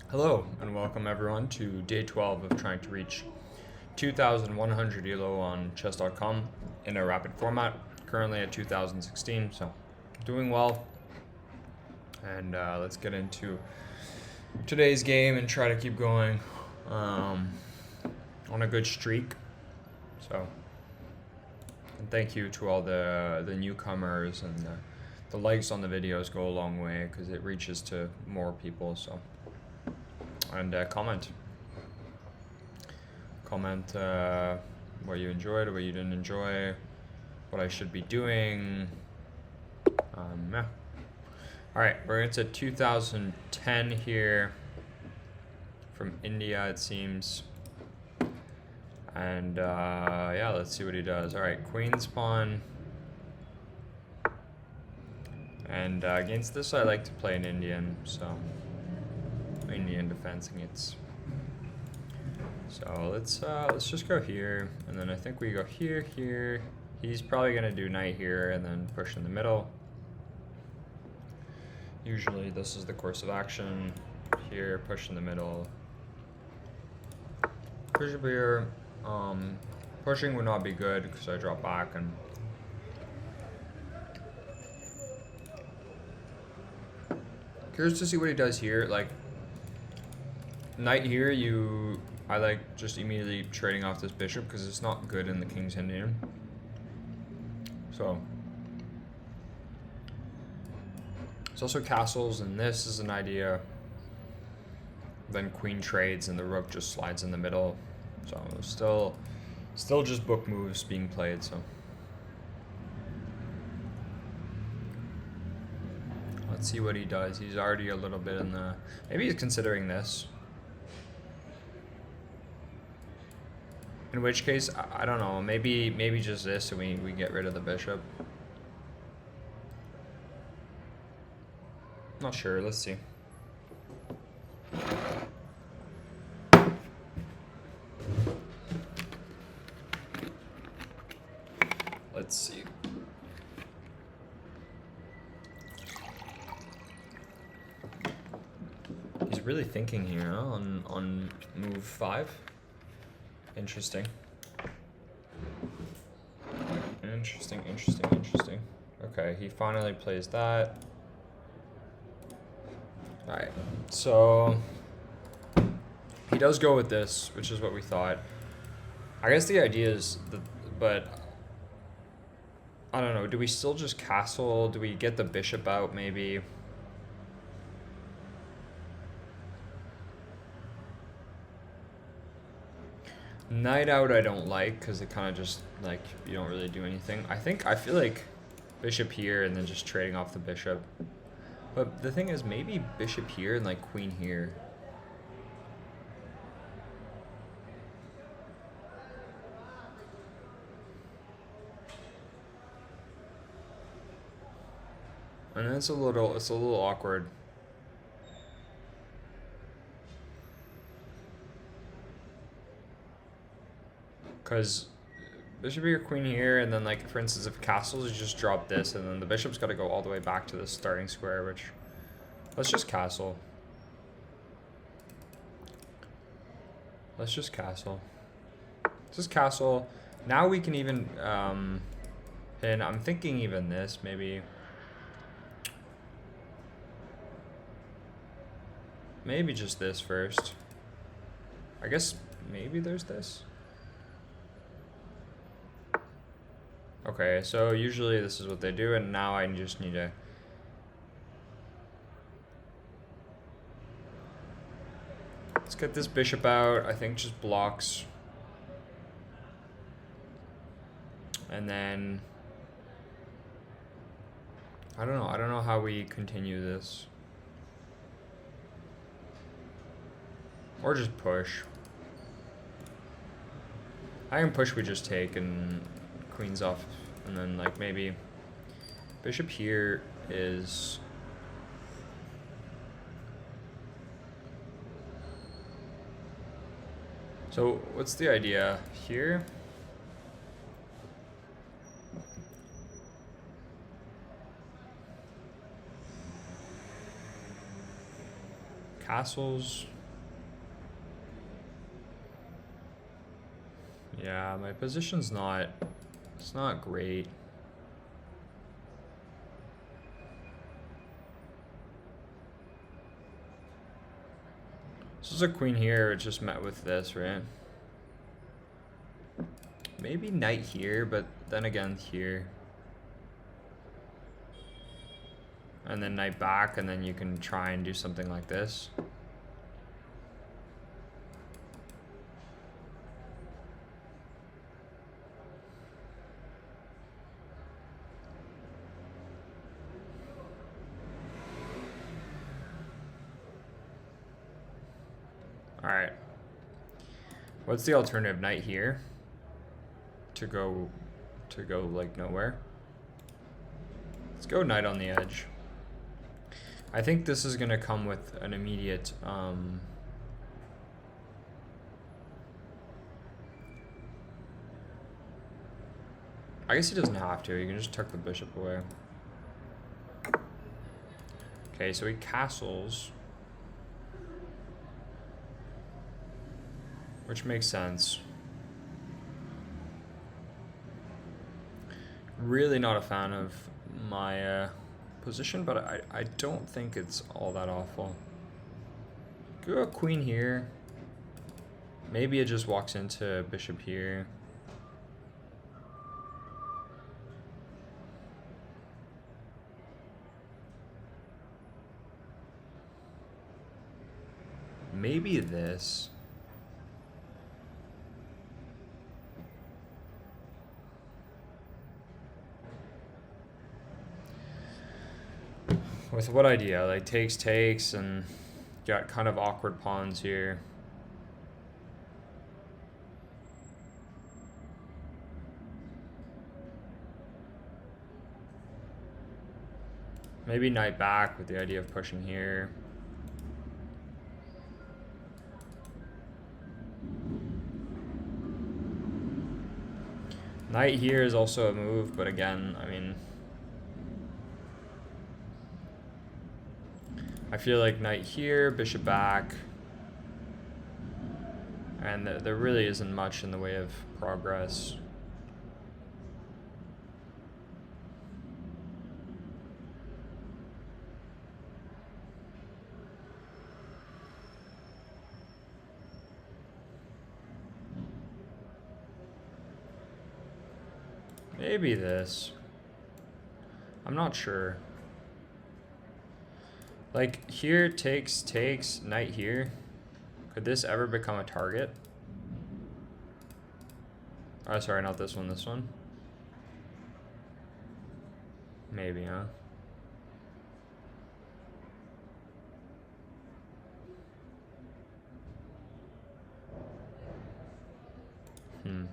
Hello and welcome everyone to day 12 of trying to reach 2,100 elo on chess.com in a rapid format. Currently at 2016, so doing well. And let's get into today's game and try to keep going on a good streak. So, and thank you to all the newcomers, and the likes on the videos go a long way because it reaches to more people. So. And comment what you enjoyed, what you didn't enjoy, what I should be doing. Yeah. All right, we're into 2010 here from India, it seems. And yeah, let's see what he does. All right, queen's pawn. And against this, I like to play an Indian, so. Indian defensing it. So let's just go here, and then I think we go here, here. He's probably gonna do knight here and then push in the middle. Usually this is the course of action. Here, push in the middle. Push up here. Pushing would not be good because I drop back and. Curious to see what he does here. Like. Knight here, I like just immediately trading off this bishop because it's not good in the king's Indian. So it's also castles, and this is an idea. Then queen trades and the rook just slides in the middle. So still just book moves being played. So let's see what he does. He's already a little bit in the. Maybe he's considering this. In which case, I don't know, maybe just this and we get rid of the bishop. Not sure, let's see. Let's see. He's really thinking here, huh? on move 5. Interesting. Interesting. Okay, he finally plays that. Alright, so he does go with this, which is what we thought. I guess the idea is, but I don't know, do we still just castle? Do we get the bishop out maybe? Knight out I don't like because it kind of just like you don't really do anything. I feel like bishop here and then just trading off the bishop. But the thing is, maybe bishop here and like queen here. And it's a little awkward. Because bishop here, queen here, and then like for instance if castles, you just drop this and then the bishop's got to go all the way back to the starting square, which let's just castle. Let's just castle. Now we can even and I'm thinking even this maybe just this first. I guess maybe there's this. Okay, so usually this is what they do, and now I just need to. Let's get this bishop out. I think just blocks. And then I don't know how we continue this. Or just push. I can push, we just take and queens off, and then like maybe bishop here is so what's the idea here? Castles. Yeah, my position's not, it's not great. This is a queen here, it just met with this, right? Maybe knight here, but then again here. And then knight back, and then you can try and do something like this. All right. What's the alternative? Knight here to go like nowhere. Let's go knight on the edge. I think this is gonna come with an immediate I guess he doesn't have to. You can just tuck the bishop away. Okay, so he castles, which makes sense. Really not a fan of my position, but I don't think it's all that awful. Go queen here. Maybe it just walks into bishop here. Maybe this. With what idea? Like takes, and got kind of awkward pawns here. Maybe knight back with the idea of pushing here. Knight here is also a move, but again, I mean, I feel like knight here, bishop back, and there really isn't much in the way of progress. Maybe this. I'm not sure. Like here, takes, knight here. Could this ever become a target? Oh, sorry, not this one, this one. Maybe, huh?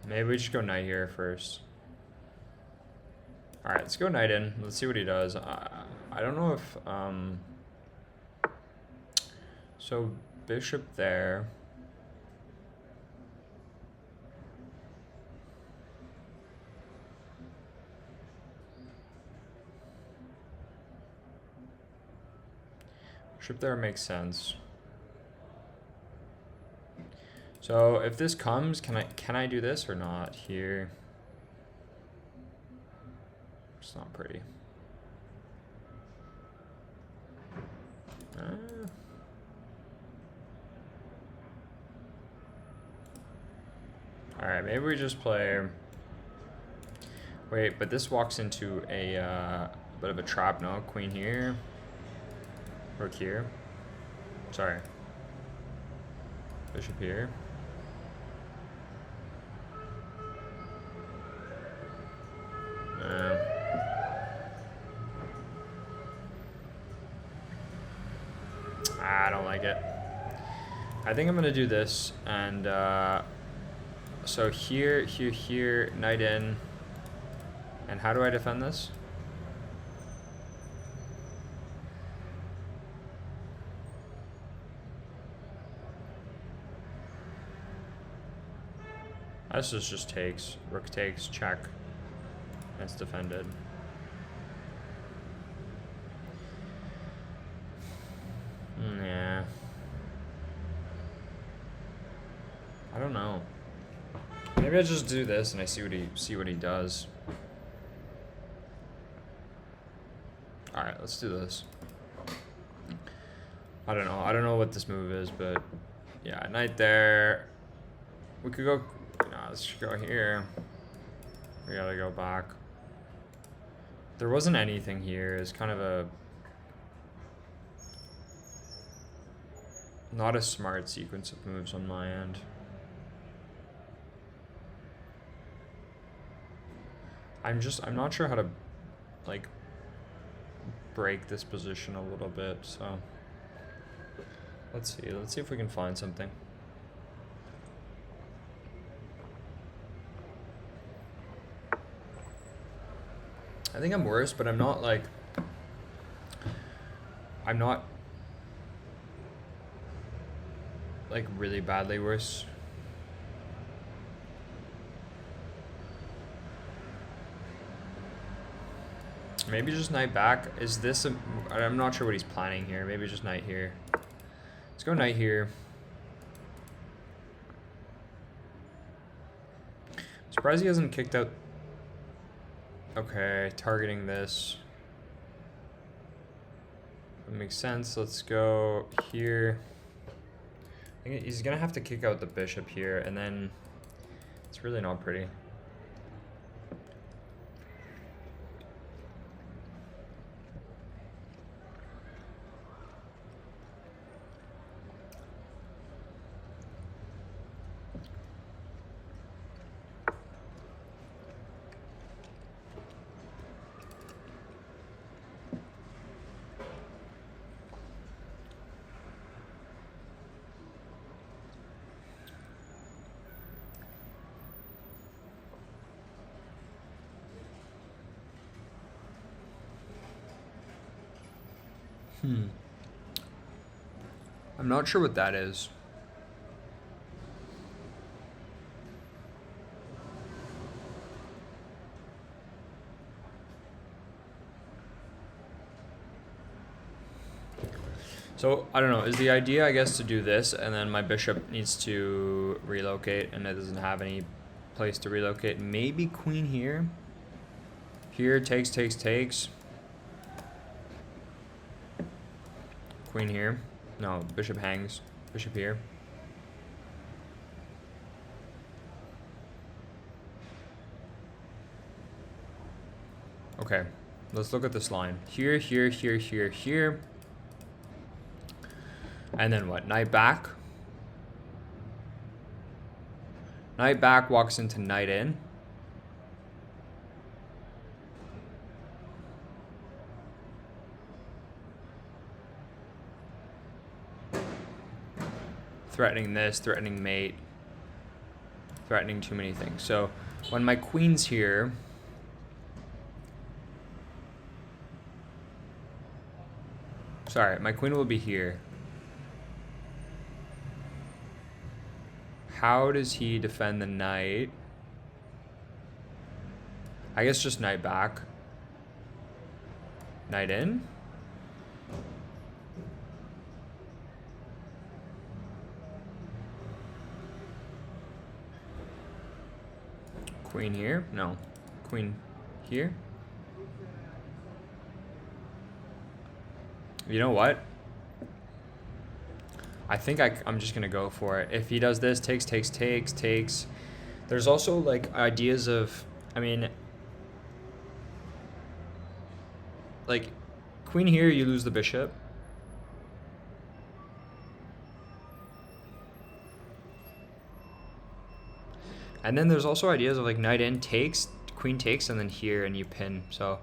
Maybe we just go knight here first. All right, let's go knight in. Let's see what he does. I don't know if so bishop there. Bishop there makes sense. So if this comes, can I do this or not here? It's not pretty. All right, maybe we just play. Wait, but this walks into a bit of a trap. No, queen here, rook here. Sorry, bishop here. I don't like it. I think I'm gonna do this, and so here, knight in. And how do I defend this? This is just takes. Rook takes, check. It's defended. Yeah. I don't know. Maybe I just do this and I see what he does. All right, let's do this. I don't know what this move is, but yeah, knight there. We could go. No, let's just go here. We gotta go back. There wasn't anything here. It's kind of a not a smart sequence of moves on my end. I'm not sure how to like break this position a little bit, so let's see if we can find something. I think I'm worse, but I'm not like really badly worse. Maybe just knight back. Is this a... I'm not sure what he's planning here. Maybe just knight here. Let's go knight here. Surprised he hasn't kicked out... Okay, targeting this. That makes sense. Let's go here. I think he's gonna have to kick out the bishop here, and then it's really not pretty. I'm not sure what that is. So, I don't know, is the idea, I guess, to do this, and then my bishop needs to relocate, and it doesn't have any place to relocate. Maybe queen here. Here, takes. Queen here. No, bishop hangs. Bishop here. Okay, let's look at this line. Here. And then what? Knight back. Knight back walks into knight in. Threatening this, threatening mate, threatening too many things. So when my queen's here, sorry, my queen will be here. How does he defend the knight? I guess just knight back. Knight in? Queen here? No. Queen here? You know what? I think I'm just gonna go for it. If he does this, takes. There's also like ideas of, I mean, like queen here, you lose the bishop. And then there's also ideas of like knight in takes, queen takes, and then here and you pin. So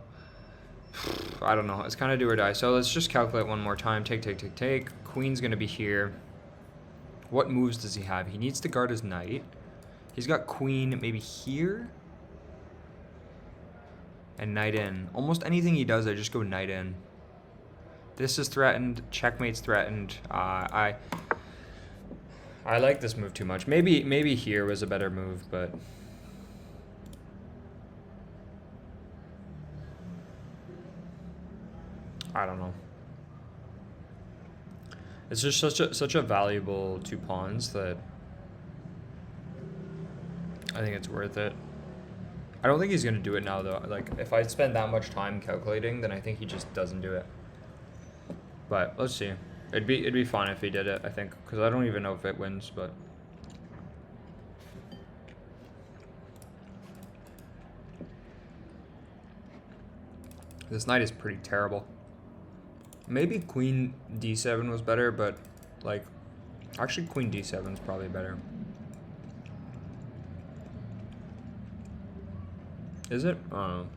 I don't know. It's kind of do or die. So let's just calculate one more time. Take. Queen's going to be here. What moves does he have? He needs to guard his knight. He's got queen maybe here. And knight in. Almost anything he does, I just go knight in. This is threatened. Checkmate's threatened. I like this move too much. Maybe here was a better move, but I don't know. It's just such a valuable two pawns that I think it's worth it. I don't think he's gonna do it now though. Like if I spend that much time calculating, then I think he just doesn't do it. But let's see. It'd be fun if he did it, I think, because I don't even know if it wins, but this knight is pretty terrible. Maybe queen d7 was better, but like actually queen d7 is probably better. Is it? I don't know.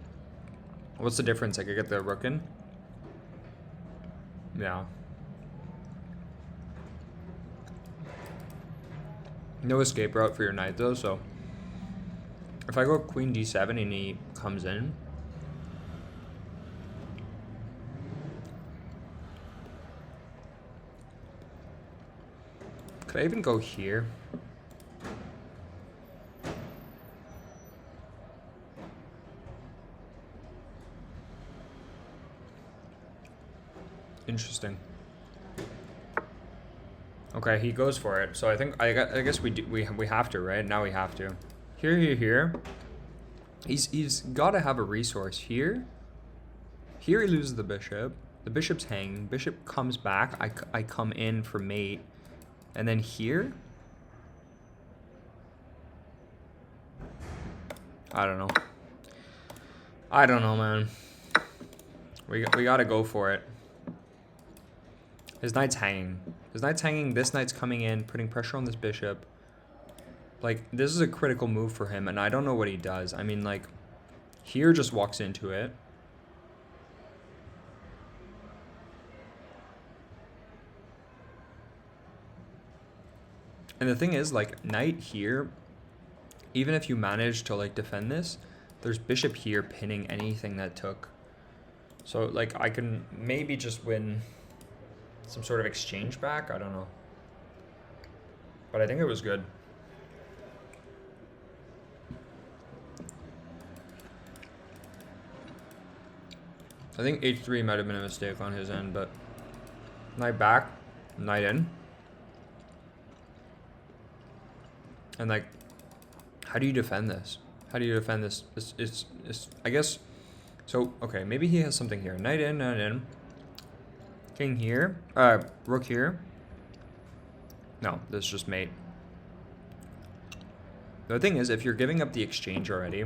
What's the difference? I could get the rook in? Yeah. No escape route for your knight though, so if I go queen d7 and he comes in, could I even go here? Interesting. Okay, he goes for it. So I think I guess we have to, right? Now we have to. Here. He's got to have a resource here. Here he loses the bishop. The bishop's hanging. Bishop comes back. I come in for mate, and then here. I don't know. I don't know, man. We got to go for it. His knight's hanging. His knight's hanging. This knight's coming in, putting pressure on this bishop. Like, this is a critical move for him, and I don't know what he does. I mean, like, here just walks into it. And the thing is, like, knight here, even if you manage to, like, defend this, there's bishop here pinning anything that took. So, like, I can maybe just win some sort of exchange back. I don't know. But I think it was good. I think h3 might have been a mistake on his end, but knight back, knight in. And like, how do you defend this? How do you defend this? It's I guess, so, okay, maybe he has something here. Knight in, knight in. King here, rook here. No, this is just mate. The thing is, if you're giving up the exchange already,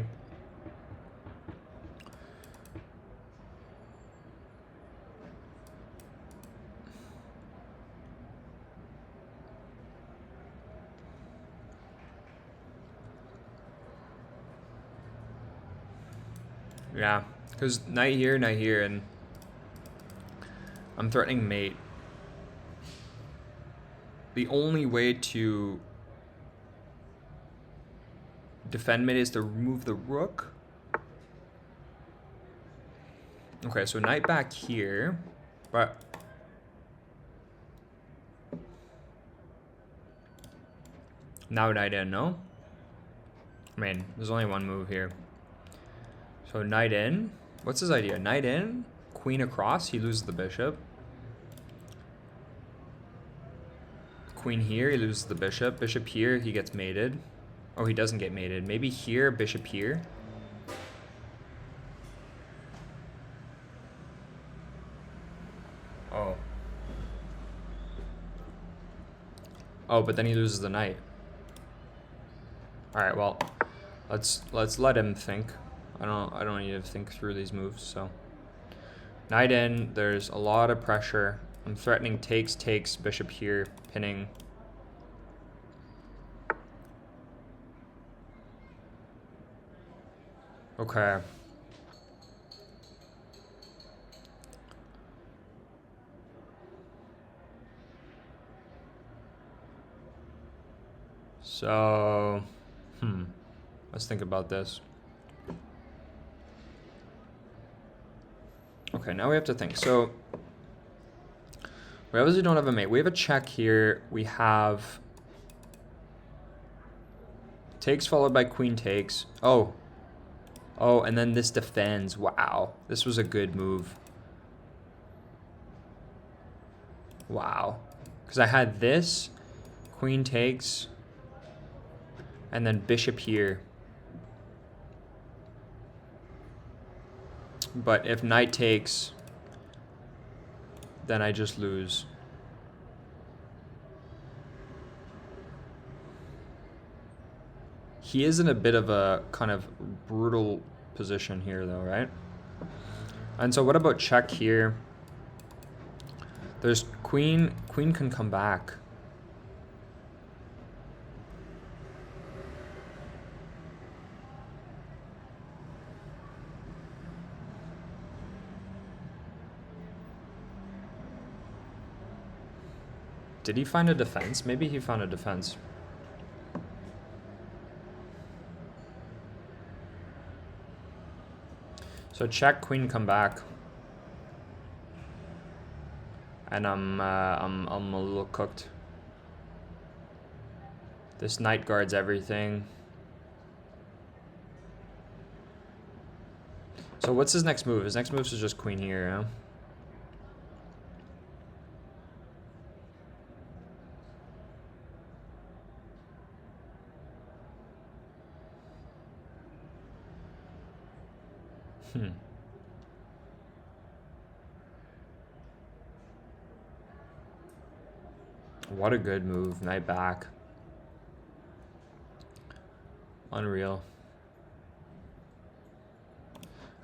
yeah, because knight here, and I'm threatening mate. The only way to defend mate is to remove the rook. Okay, so knight back here, but now knight in, no? I mean, there's only one move here. So knight in. What's his idea? Knight in, queen across, he loses the bishop. Queen here, he loses the bishop. Bishop here, he gets mated. Oh, he doesn't get mated. Maybe here, bishop here. Oh. Oh, but then he loses the knight. All right, well, let's let him think. I don't need to think through these moves, so. Knight in, there's a lot of pressure. I'm threatening takes, bishop here, pinning. Okay. So, let's think about this. Okay, now we have to think. So, we obviously don't have a mate. We have a check here. We have takes followed by queen takes. Oh, and then this defends. Wow, this was a good move. Wow, because I had this, queen takes, And then bishop here. But if knight takes, then I just lose. He is in a bit of a kind of brutal position here though, right? And so what about check here? There's queen. Queen can come back. Did he find a defense? Maybe he found a defense. So check, queen come back. And I'm a little cooked. This knight guards everything. So what's his next move? His next move is just queen here, huh? What a good move. Knight back. Unreal.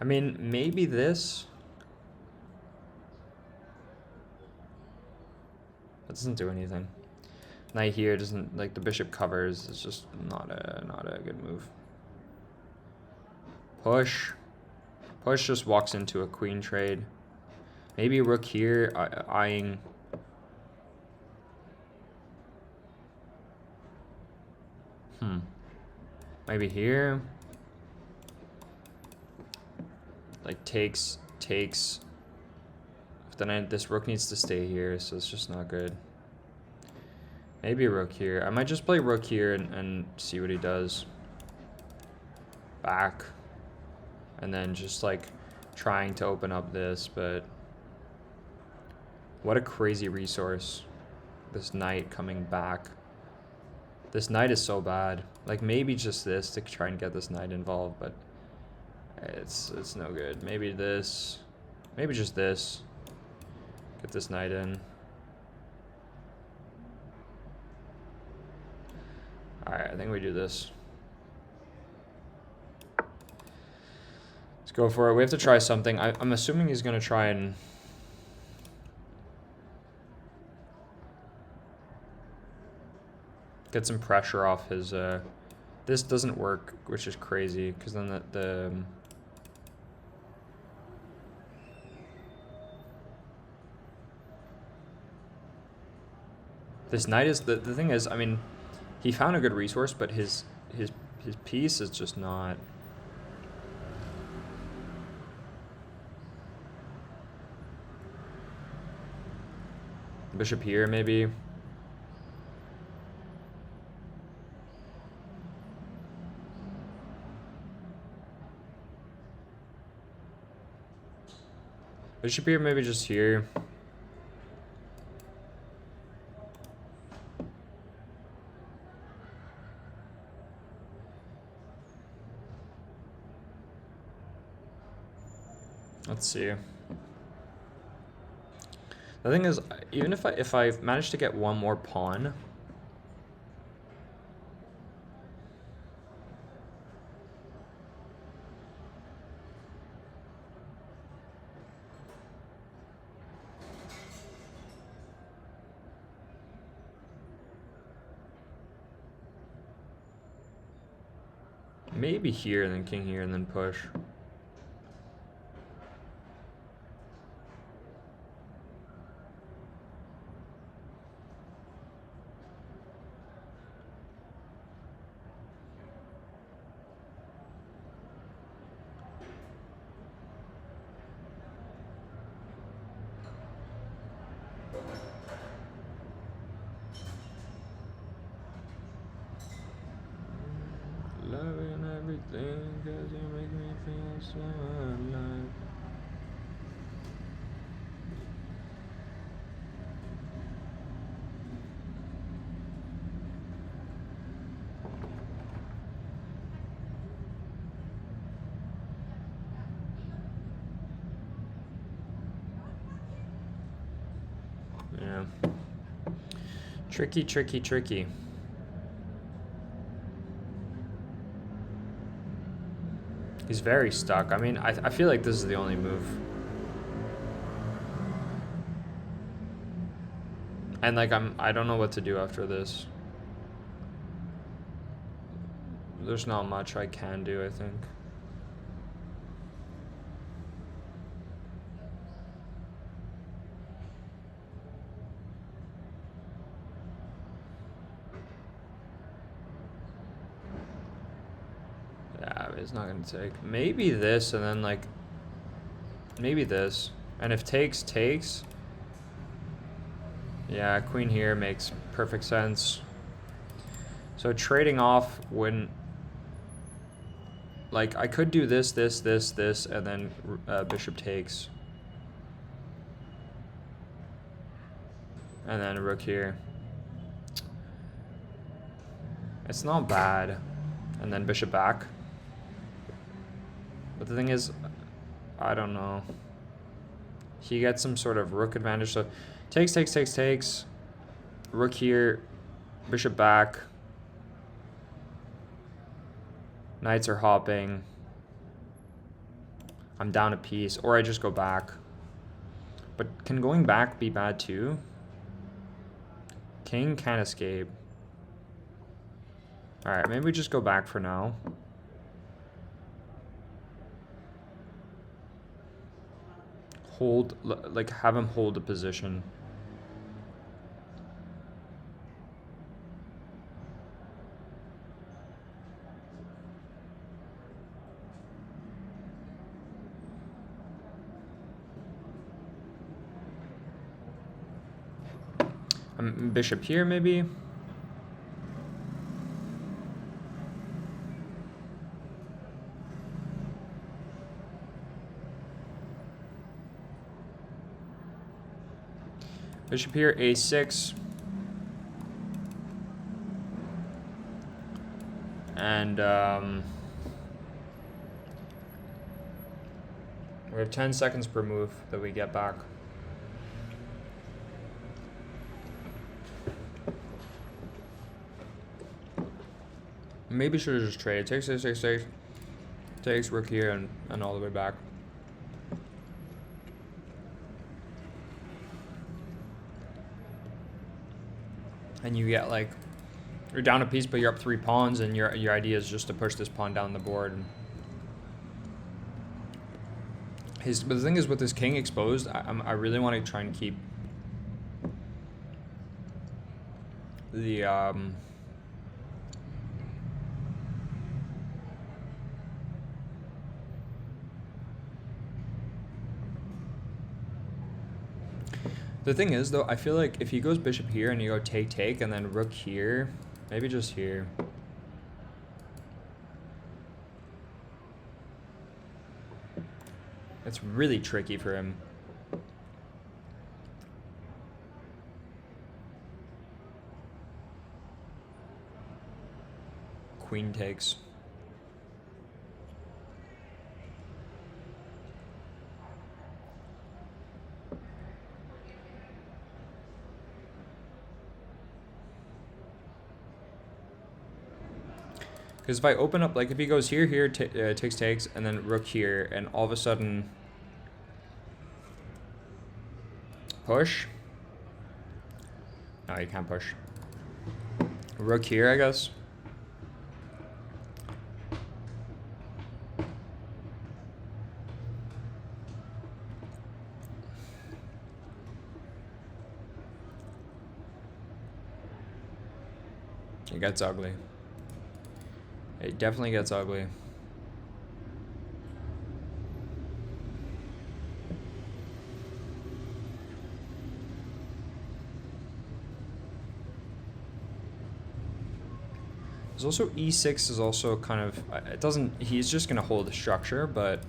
I mean, maybe this. That doesn't do anything. Knight here doesn't, like, the bishop covers. It's just not a good move. Push. Push just walks into a queen trade. Maybe rook here, eyeing. Maybe here. Like takes. But then this rook needs to stay here, so it's just not good. Maybe rook here. I might just play rook here and see what he does. Back. And then just like trying to open up this, but what a crazy resource. This knight coming back. This knight is so bad. Like maybe just this to try and get this knight involved, but it's no good. Maybe this. Maybe just this. Get this knight in. Alright, I think we do this. Let's go for it. We have to try something. I'm assuming he's going to try and... get some pressure off his... This doesn't work, which is crazy, because then the this knight is... The thing is, I mean, he found a good resource, but his piece is just not... Bishop here, maybe. Bishop here, maybe just here. Let's see. The thing is, even if I manage to get one more pawn, maybe here and then king here and then push. Loving everything 'cause you make me feel so alive. Tricky, tricky, tricky. He's very stuck. I mean, I feel like this is the only move. And like I don't know what to do after this. There's not much I can do, I think. Yeah, it's not gonna take. Maybe this, and then like maybe this. And if takes. Yeah, queen here makes perfect sense. So trading off wouldn't. Like, I could do this, and then bishop takes. And then rook here. It's not bad. And then bishop back. But the thing is, I don't know. He gets some sort of rook advantage. So takes. Rook here. Bishop back. Knights are hopping. I'm down a piece. Or I just go back. But can going back be bad too? King can't escape. Alright, maybe we just go back for now. Hold, like have him hold a position. Bishop here, maybe. Bishop here, a6. And we have 10 seconds per move that we get back. Maybe should have just traded. Takes rook here and all the way back. And you get like, you're down a piece, but you're up 3 pawns, and your idea is just to push this pawn down the board. But the thing is, with this king exposed, I really want to try and keep the The thing is, though, I feel like if he goes bishop here and you go take, and then rook here, maybe just here. It's really tricky for him. Queen takes. Because if I open up, like if he goes here, takes, and then rook here, and all of a sudden push. No, you can't push. Rook here, I guess. It gets ugly. It definitely gets ugly. There's also e6 is also kind of, it doesn't, he's just going to hold the structure, but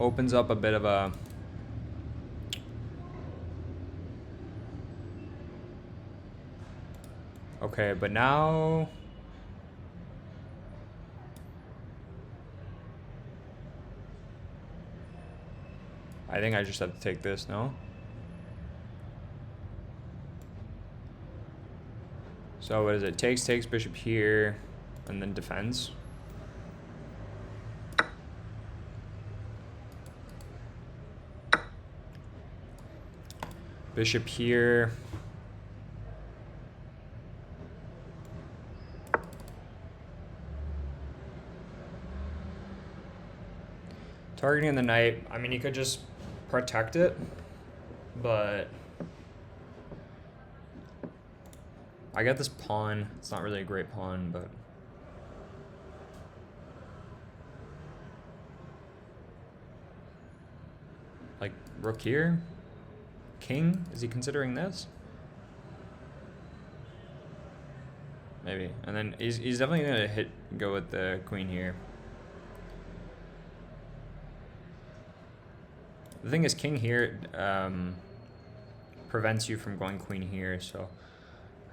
opens up a bit of a, okay, but now I think I just have to take this, no? So what is it? Takes, bishop here, and then defends. Bishop here. Targeting the knight. I mean, you could just protect it, but I got this pawn. It's not really a great pawn, but like rook here. King? Is he considering this? Maybe. And then he's definitely gonna go with the queen here. The thing is, king here prevents you from going queen here, so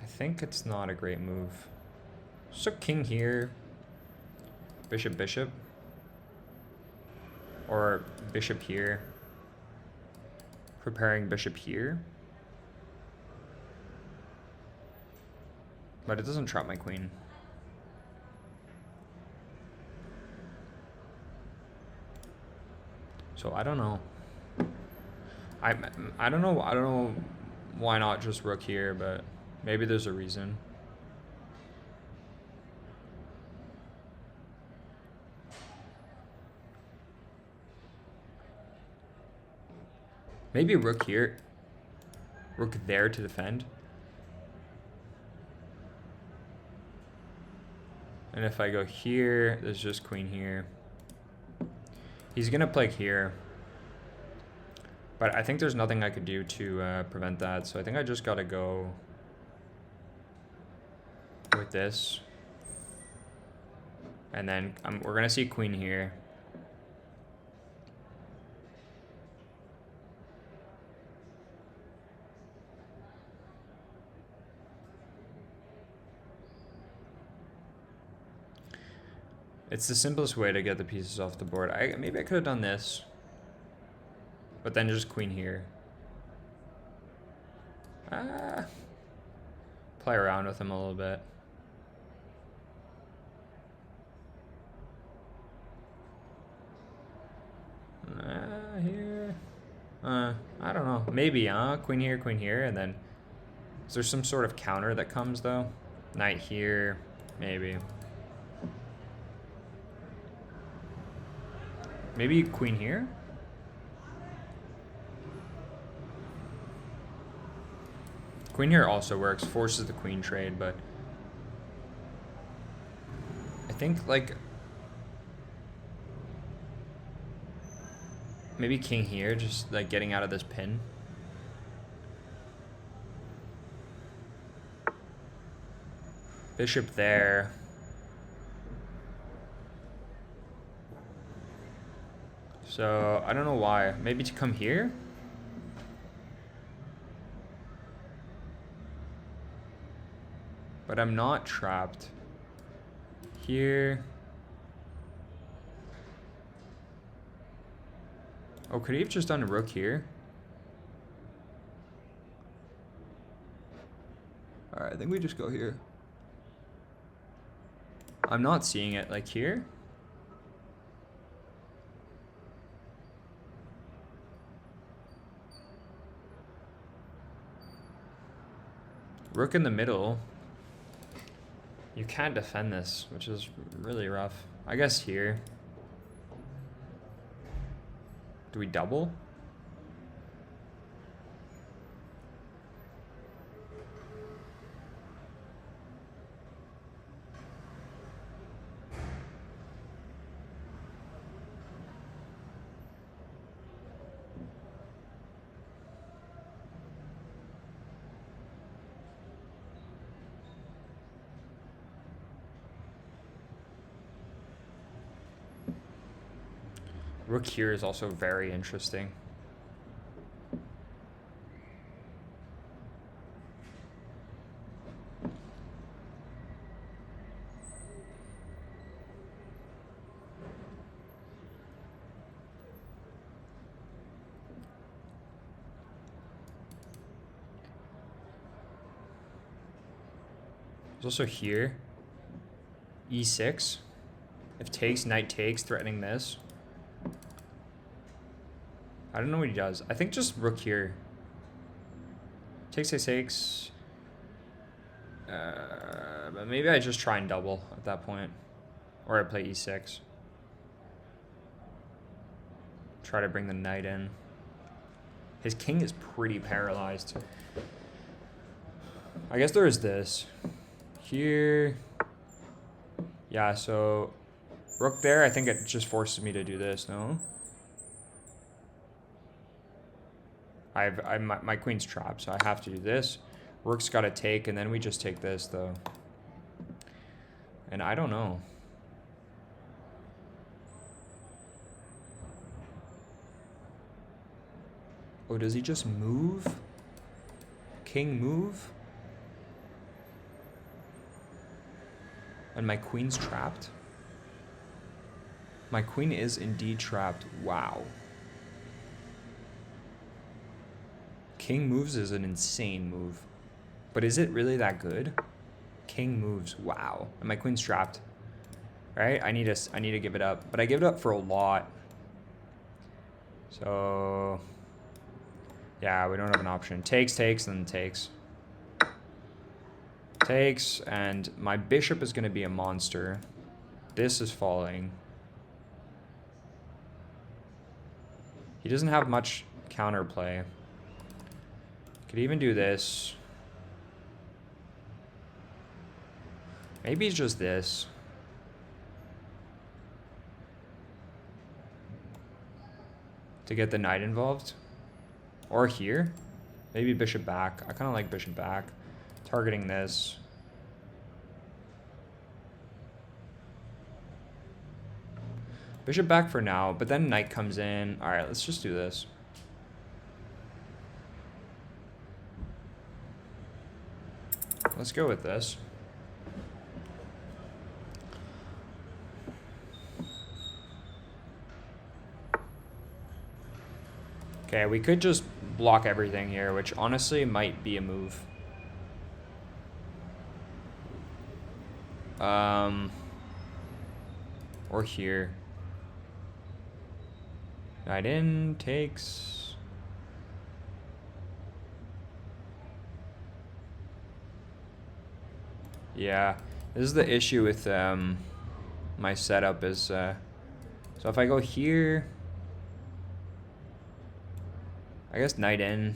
I think it's not a great move. So king here, bishop, bishop, or bishop here. Preparing bishop here. But it doesn't trap my queen. So I don't know. I don't know why not just rook here, but maybe there's a reason. Maybe rook here. Rook there to defend. And if I go here, there's just queen here. He's gonna play here. But I think there's nothing I could do to prevent that. So I think I just gotta go with this. And then we're gonna see queen here. It's the simplest way to get the pieces off the board. Maybe I could have done this, but then just queen here. Play around with him a little bit. Here. I don't know. Maybe, queen here, and then is there some sort of counter that comes though? Knight here, maybe. Maybe queen here? Queen here also works, forces the queen trade, but I think like maybe king here, just like getting out of this pin. Bishop there. So I don't know why. Maybe to come here? But I'm not trapped. Here. Oh, could he have just done a rook here? Alright, I think we just go here. I'm not seeing it like here. Rook in the middle. You can't defend this, which is really rough. I guess here. Do we double? Rook here is also very interesting. There's also here. E6. If takes, knight takes, threatening this. I don't know what he does. I think just rook here. Takes, takes. But maybe I just try and double at that point. Or I play e6. Try to bring the knight in. His king is pretty paralyzed. I guess there is this. Here. Yeah, so rook there, I think it just forces me to do this, no? My queen's trapped, so I have to do this. Rook's got to take, and then we just take this, though. And I don't know. Oh, does he just move? King move? And my queen's trapped? My queen is indeed trapped. Wow. King moves is an insane move. But is it really that good? King moves. Wow. And my queen's trapped. Right? I need to give it up. But I give it up for a lot. So yeah, we don't have an option. Takes, takes, and takes. Takes, and my bishop is going to be a monster. This is falling. He doesn't have much counterplay. Could even do this. Maybe it's just this. To get the knight involved. Or here. Maybe bishop back. I kind of like bishop back. Targeting this. Bishop back for now, but then knight comes in. All right, let's just do this. Let's go with this. Okay, we could just block everything here, which honestly might be a move. Or here. Knight in, takes. Yeah, this is the issue with my setup is, so if I go here, I guess knight in,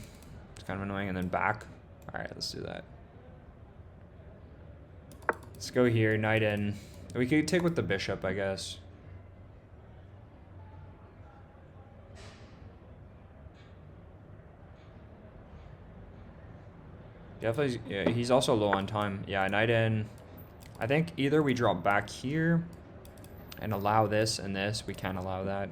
it's kind of annoying, and then back. All right, let's do that. Let's go here, knight in. We could take with the bishop, I guess. Definitely, yeah, he's also low on time. Yeah, knight in. I think either we drop back here and allow this and this. We can't allow that.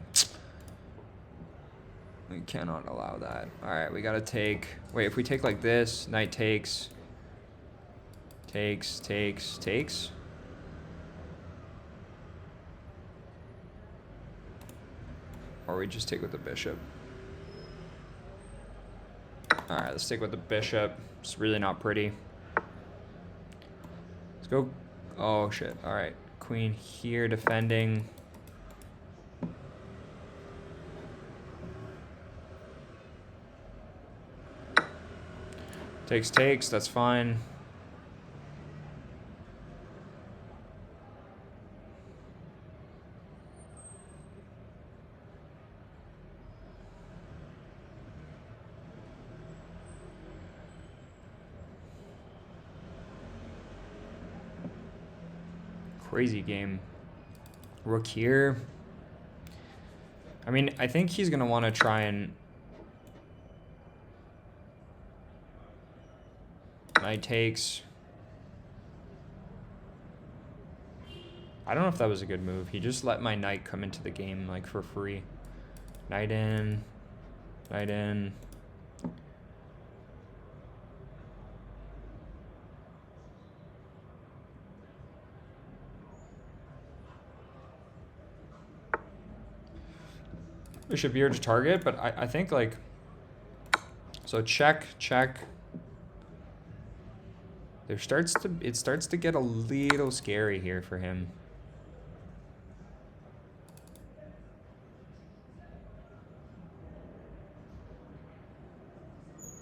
We cannot allow that. All right, we gotta take. Wait, if we take like this, knight takes. Takes, takes, takes. Or we just take with the bishop. All right, let's take with the bishop. It's really not pretty. Let's go. Oh, shit. All right. Queen here defending. Takes, takes. That's fine. Crazy game. Rook here. I mean, I think he's going to want to try and... Knight takes. I don't know if that was a good move. He just let my knight come into the game, like, for free. Knight in. Knight in. Bishop here to target, but I think like, so check, check. It starts to get a little scary here for him.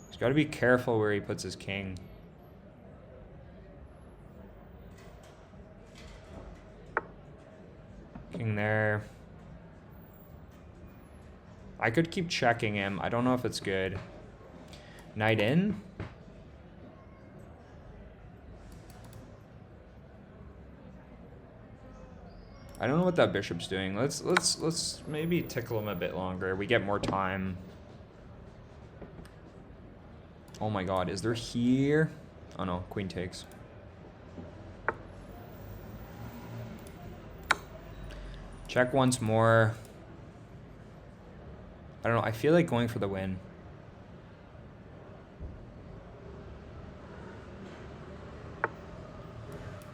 He's got to be careful where he puts his king. King there. I could keep checking him. I don't know if it's good. Knight in. I don't know what that bishop's doing. Let's maybe tickle him a bit longer. We get more time. Oh my god, is there here? Oh no, queen takes. Check once more. I don't know, I feel like going for the win.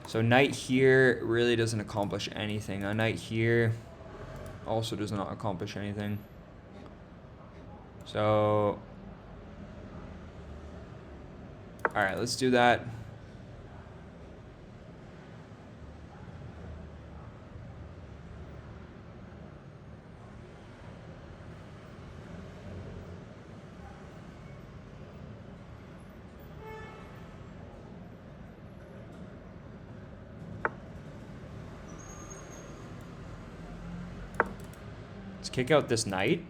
So knight here really doesn't accomplish anything. A knight here also does not accomplish anything. So, all right, let's do that. Let's kick out this knight.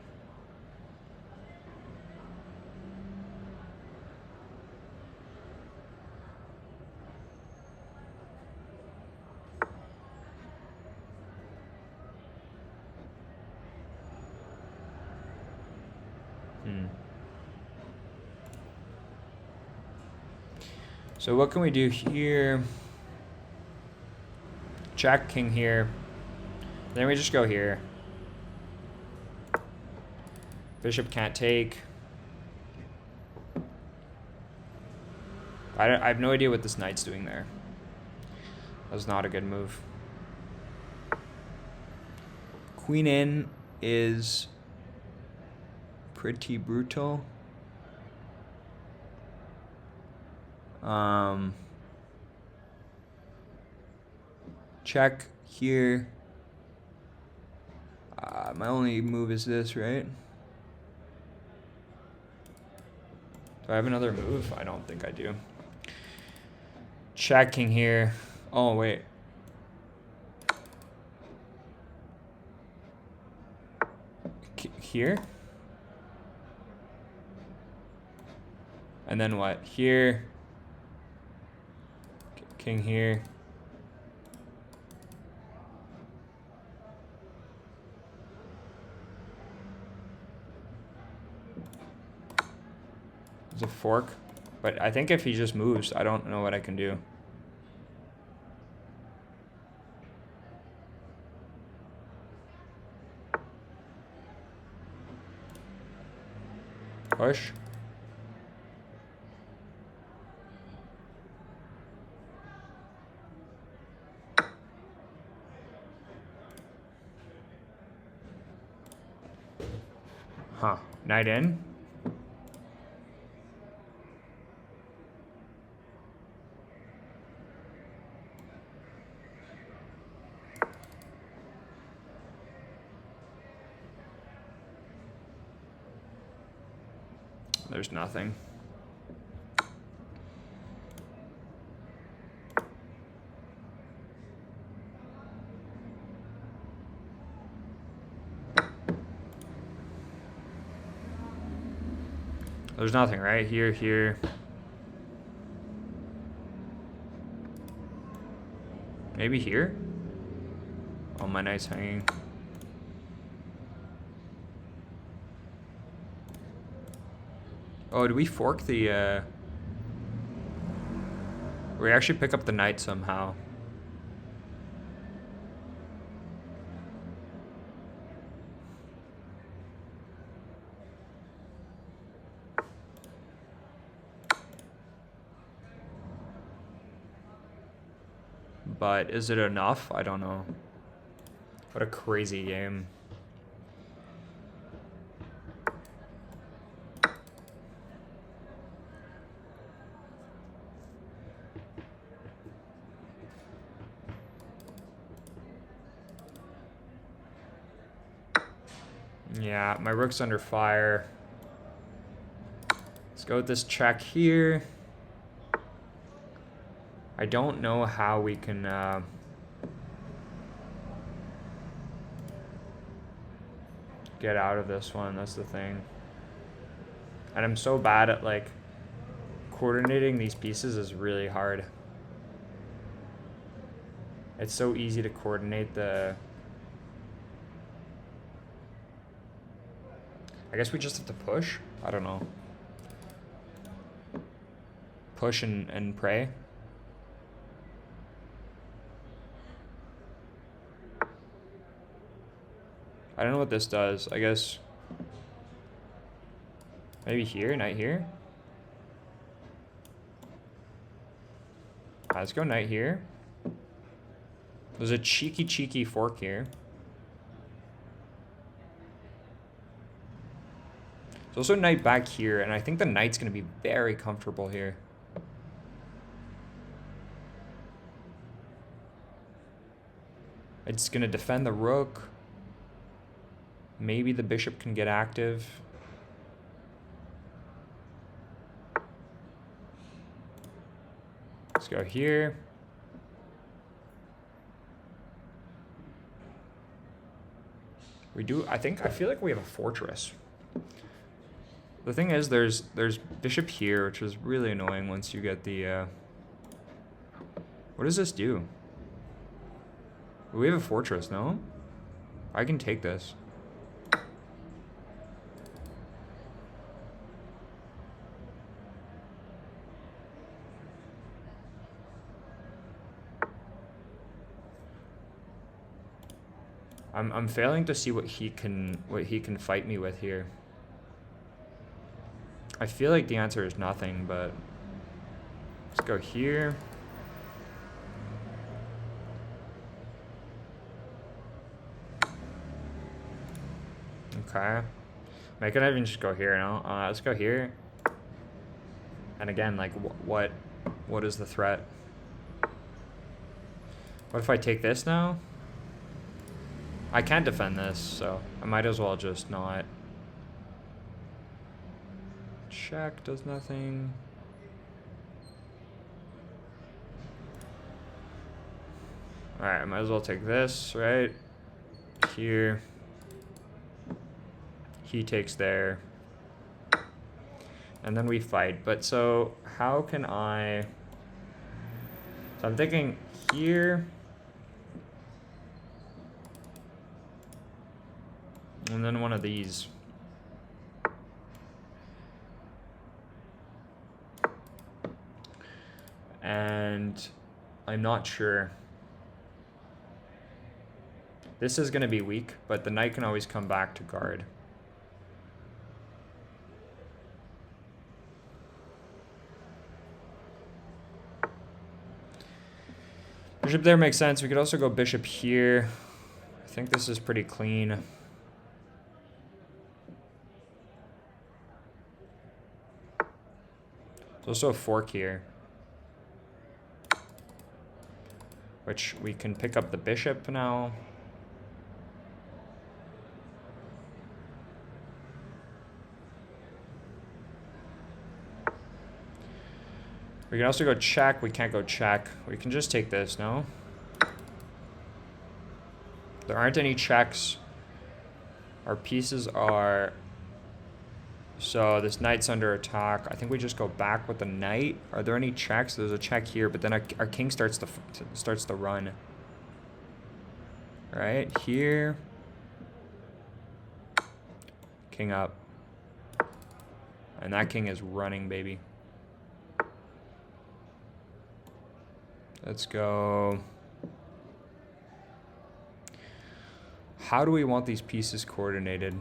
So what can we do here? Check king here. Then we just go here. Bishop can't take. I have no idea what this knight's doing there. That was not a good move. Queen in is pretty brutal. Check here. My only move is this, right? Do I have another move? I don't think I do. Checking here. Oh, wait. Here? And then what? Here. King here. There's a fork. But I think if he just moves, I don't know what I can do. Push. Huh. Knight in. There's nothing. There's nothing, right? Here. Maybe here? Oh, my knight's hanging. Oh, do we fork the, we actually pick up the knight somehow. But is it enough? I don't know. What a crazy game. Yeah, my rook's under fire. Let's go with this check here. I don't know how we can get out of this one. That's the thing. And I'm so bad at like coordinating these pieces is really hard. It's so easy to coordinate the... I guess we just have to push? I don't know. Push and pray. I don't know what this does. I guess maybe here, knight here. Let's go knight here. There's a cheeky fork here. There's also knight back here, and I think the knight's going to be very comfortable here. It's going to defend the rook. Maybe the bishop can get active. Let's go here. We do, I feel like we have a fortress. The thing is, there's bishop here, which is really annoying once you get the, what does this do? We have a fortress, no? I can take this. I'm failing to see what he can fight me with here. I feel like the answer is nothing, but let's go here. Okay. I could even just go here now. Let's go here. And again, like, what is the threat? What if I take this now? I can't defend this, so I might as well just not. Check does nothing. Alright, I might as well take this, right? Here. He takes there. And then we fight. But so, how can I... So I'm thinking here. And then one of these. And I'm not sure. This is going to be weak, but the knight can always come back to guard. Bishop there makes sense. We could also go bishop here. I think this is pretty clean. There's also a fork here, which we can pick up the bishop now. We can also go check. We can't go check. We can just take this, no? There aren't any checks. Our pieces are... So this knight's under attack. I think we just go back with the knight. Are there any checks? There's a check here, but then our king starts the run. Right here. King up. And that king is running, baby. Let's go. How do we want these pieces coordinated?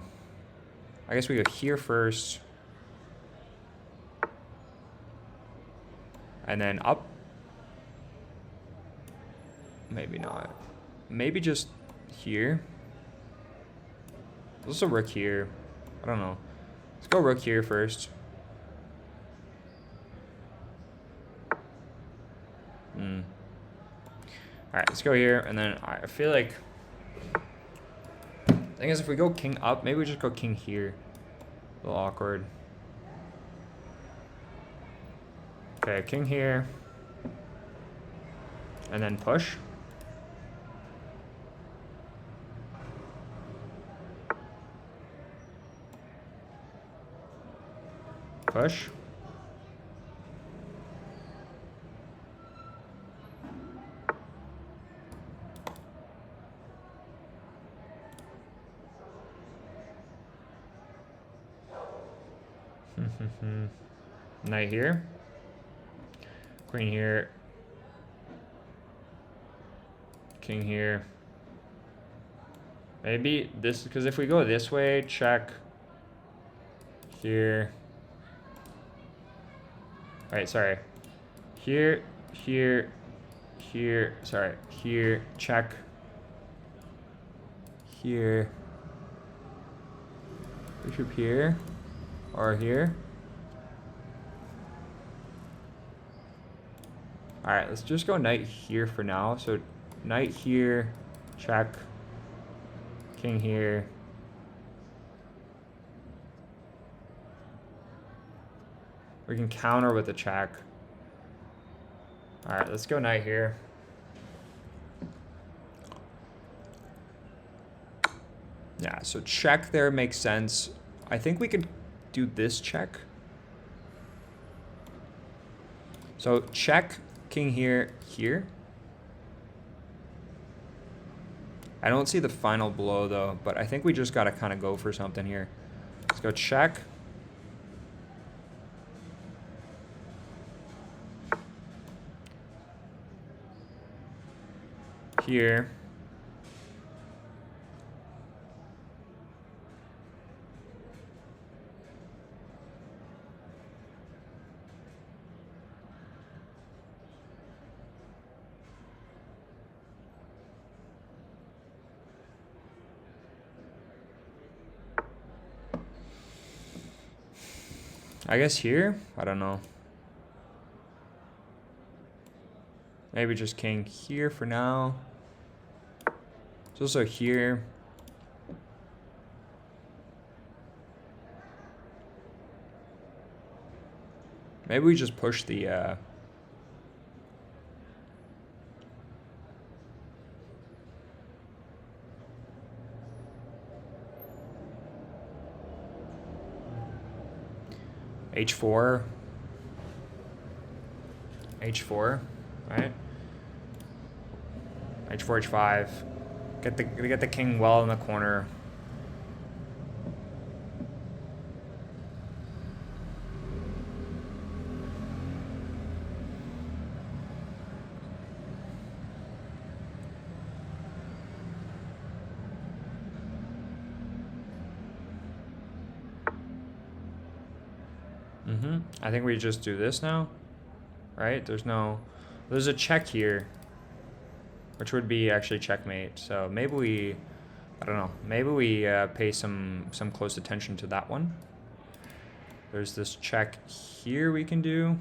I guess we go here first. And then up. Maybe not. Maybe just here. There's also rook here. I don't know. Let's go rook here first. Alright, let's go here, and then I feel like... thing is, if we go king up, maybe we just go king here. A little awkward. Okay, king here. And then push. Push. Knight here. Queen here. King here. Maybe this, because if we go this way, check here. Alright, sorry. Here, here, here, sorry, here, check. Here. Bishop here. Or here. Alright, let's just go knight here for now. So knight here, check. King here. We can counter with a check. Alright, let's go knight here. Yeah, so check there makes sense. I think we could do this check. So check, king here, here. I don't see the final blow though, but I think we just gotta kind of go for something here. Let's go check. Here. I guess here? I don't know. Maybe just king here for now. It's also here. Maybe we just push the H4. H4, right? H4, H5. Get the king well in the corner. I think we just do this now, right? There's a check here, which would be actually checkmate. So maybe we, I don't know, maybe we pay some close attention to that one. There's this check here we can do.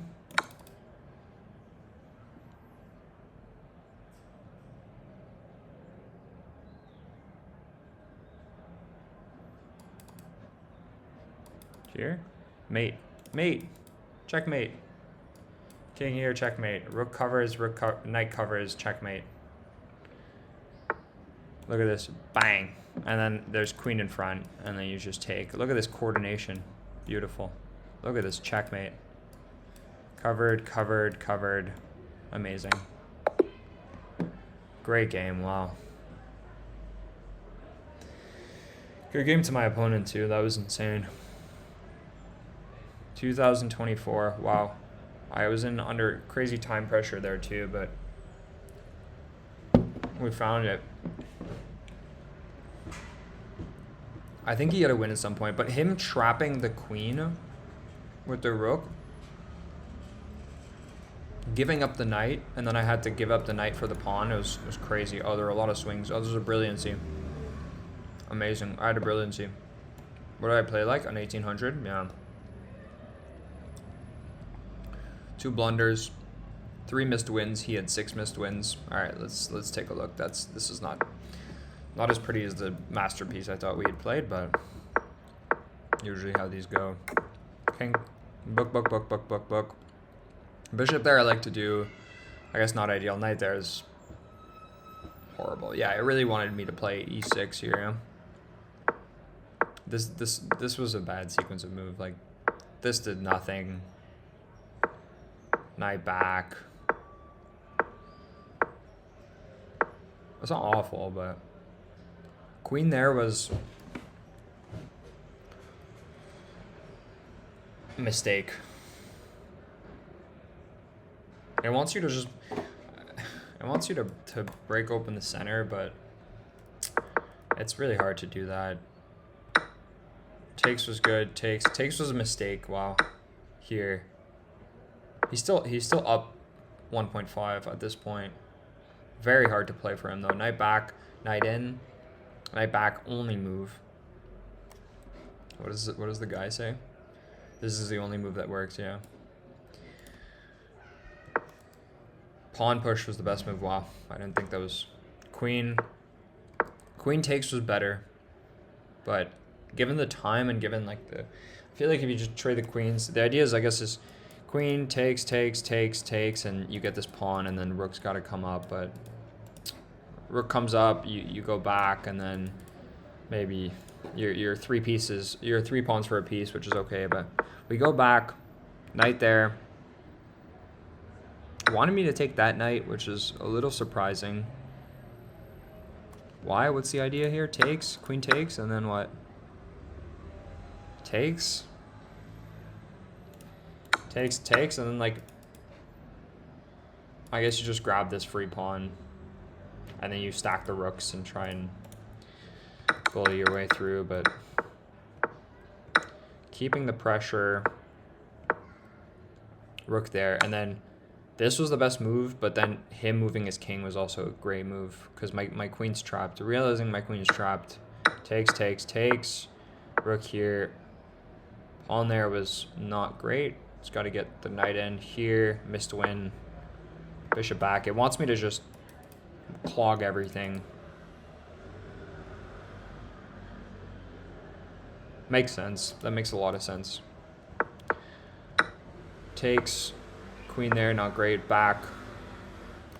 Here, mate. Mate, checkmate. King here, checkmate. Rook covers, knight covers, checkmate. Look at this, bang. And then there's queen in front, and then you just take. Look at this coordination, beautiful. Look at this, checkmate. Covered, covered, covered, amazing. Great game, wow. Good game to my opponent too, that was insane. 2024, wow. I was under crazy time pressure there too, but we found it. I think he had a win at some point, but him trapping the queen with the rook, giving up the knight, and then I had to give up the knight for the pawn, it was crazy. Oh, there were a lot of swings. Oh, there's a brilliancy. Amazing. I had a brilliancy. What did I play like? On 1800? Yeah. 2 blunders. 3 missed wins. He had 6 missed wins. All right, let's take a look. This is not as pretty as the masterpiece I thought we had played, but usually how these go. King, book. Bishop there I like to do. I guess not ideal. Knight there is horrible. Yeah, it really wanted me to play e6 here. This was a bad sequence of move. Like, this did nothing. Knight back. It's not awful, but queen there was a mistake. It wants you to just, it wants you to break open the center, but it's really hard to do that. Takes was good. Takes was a mistake. Wow. Here. He's still up 1.5 at this point. Very hard to play for him though. Knight back, knight in, knight back, only move. What does the guy say? This is the only move that works, yeah. Pawn push was the best move. Wow. I didn't think that was queen. Queen takes was better. But given the time and given like the, I feel like if you just trade the queens, the idea is, I guess, is queen takes, and you get this pawn, and then rook's got to come up. But rook comes up, you go back, and then maybe you're 3 pieces, you're 3 pawns for a piece, which is okay. But we go back, knight there. Wanted me to take that knight, which is a little surprising. Why? What's the idea here? Takes, queen takes, and then what? Takes, and then, like, I guess you just grab this free pawn, and then you stack the rooks and try and bully your way through, but keeping the pressure, rook there, and then this was the best move, but then him moving his king was also a great move, because my queen's trapped. Realizing my queen's trapped, takes, rook here, pawn there was not great. It's got to get the knight in here, missed win, bishop back. It wants me to just clog everything. Makes sense. That makes a lot of sense. Takes, queen there, not great. Back,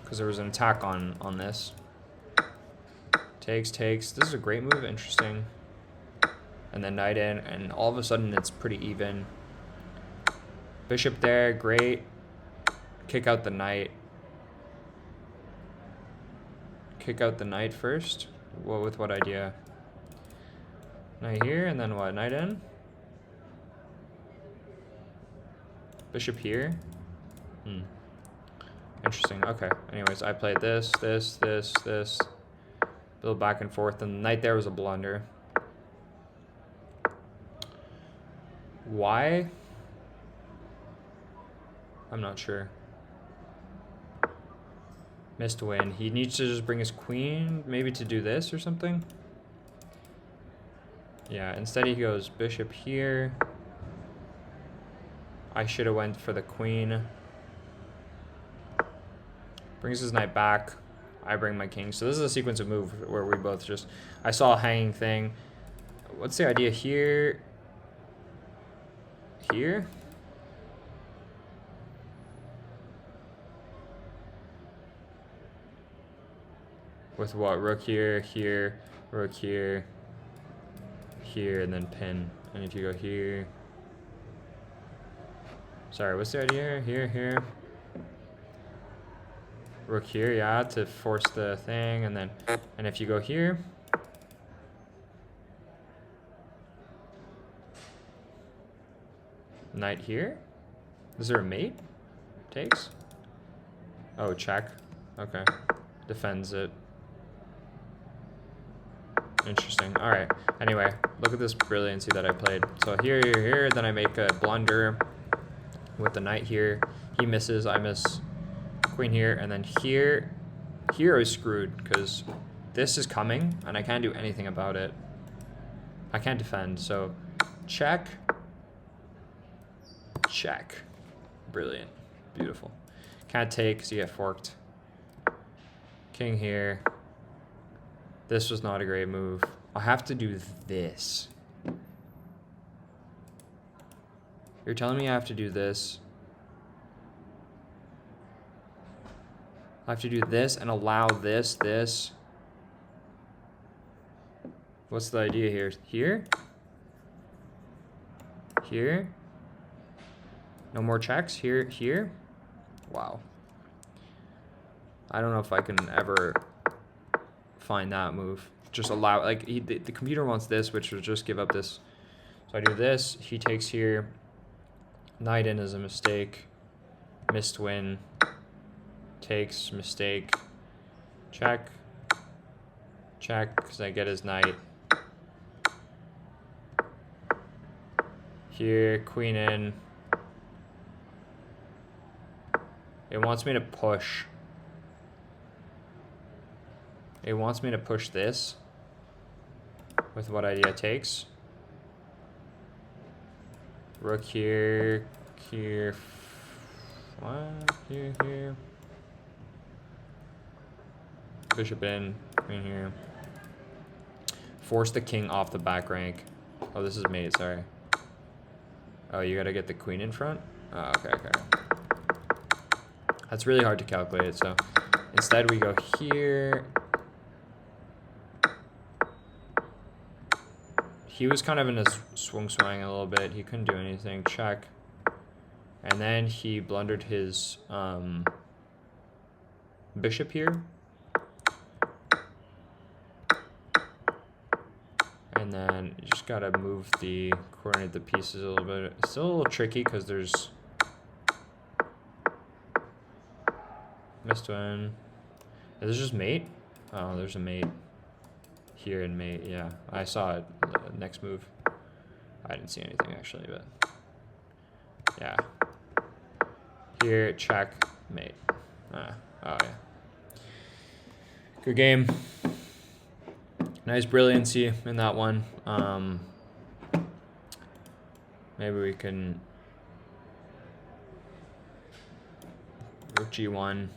because there was an attack on this. Takes. This is a great move. Interesting. And then knight in, and all of a sudden it's pretty even. Bishop there, great. Kick out the knight. Kick out the knight first. Well, with what idea? Knight here, and then what? Knight in? Bishop here? Interesting. Okay. Anyways, I played this. Build back and forth, and the knight there was a blunder. Why? I'm not sure. Missed win. He needs to just bring his queen, maybe to do this or something. Yeah, instead he goes bishop here. I should have went for the queen. Brings his knight back. I bring my king. So this is a sequence of moves where we both just... I saw a hanging thing. What's the idea here? Here? With what? Rook here, rook here, and then pin. And if you go here... Sorry, what's the idea? Here. Rook here, yeah, to force the thing, and then... And if you go here... Knight here? Is there a mate? Takes? Oh, check. Okay. Defends it. Interesting. Alright. Anyway, look at this brilliancy that I played. So here, then I make a blunder with the knight here. He misses, I miss. Queen here, and then here I was screwed, because this is coming, and I can't do anything about it. I can't defend, so check. Brilliant. Beautiful. Can't take because you get forked. King here. This was not a great move. I have to do this. You're telling me I have to do this. I have to do this and allow this. What's the idea here? Here? Here? No more checks? Here? Wow. I don't know if I can ever find that move. Just allow, like, the computer wants this, which will just give up this. So I do this, he takes here. Knight in is a mistake. Missed win. Takes, mistake. Check. Check, because I get his knight. Here, queen in. It wants me to push. It wants me to push this. With what idea takes. Rook here. What? Here. Bishop in, queen here. Force the king off the back rank. Oh, this is mate, sorry. Oh, you gotta get the queen in front? Oh, okay. That's really hard to calculate, so instead we go here. He was kind of in a swing a little bit. He couldn't do anything. Check. And then he blundered his bishop here. And then you just gotta coordinate the pieces a little bit. It's still a little tricky because there's missed one. Is this just mate? Oh, there's a mate here and mate. Yeah, I saw it. Next move. I didn't see anything actually, but yeah. Here, check, mate. Oh yeah. Good game. Nice brilliancy in that one. Maybe we can rook g1.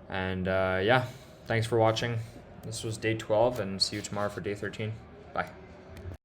And yeah, thanks for watching. This was day 12, and see you tomorrow for day 13.